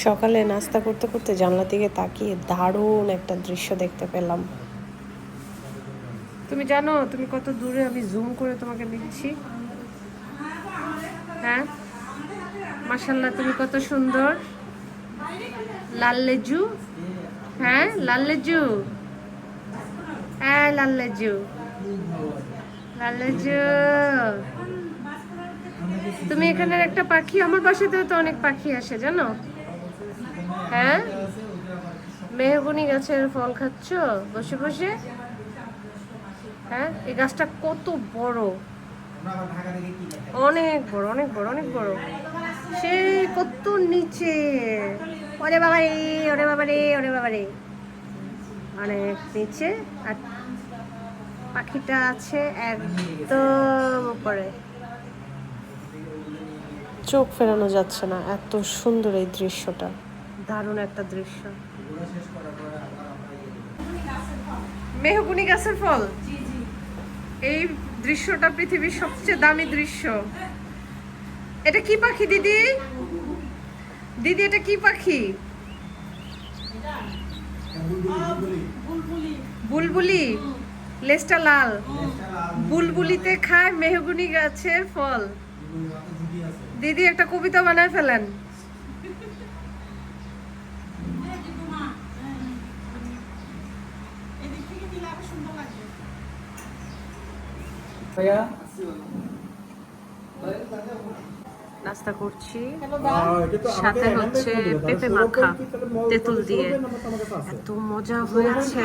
সকালে নাস্তা করতে করতে জানলা দিকে তাকিয়ে দারুণ একটা দৃশ্য দেখতে পেলাম। তুমি জানো তুমি কত দূরে আমি জুম করে তোমাকে দেখছি? হ্যাঁ, মাশাল্লাহ তুমি কত সুন্দর। লাল লেজু, হ্যাঁ লাল লেজু, হ্যাঁ লাল লেজু, লাল লেজু। তুমি এখানের একটা পাখি, আমার বাসাতেও তো অনেক পাখি আসে জানো। হ্যাঁ, মেহগনি গাছের ফল খাচ্ছ বসে বসে? হ্যাঁ, এই গাছটা কত বড়, অনেক বড় অনেক বড় অনেক বড়, সেই কত নিচে। ওরে বাবা রে, ওরে বাবা রে, ওরে বাবা রে, অনেক নিচে। আর পাখিটা আছে একদম উপরে, চোখ ফেরানো যাচ্ছে না, এত সুন্দর এই দৃশ্যটা, দারুণ একটা দৃশ্য। মেহগুনি গাছের ফল, এই দৃশ্যটা পৃথিবীর সবচেয়ে দামি দৃশ্য। এটা কি পাখি দিদি? দিদি এটা কি পাখি? বুলবুলি, লেজটা লাল। বুলবুলিতে খায় মেহগুনি গাছের ফল। দিদি একটা কবিতা বানায় ফেলেন। নাস্তা করছি, সাথে হচ্ছে পেঁপে মাখা তেঁতুল দিয়ে, এত মজা হয়েছে।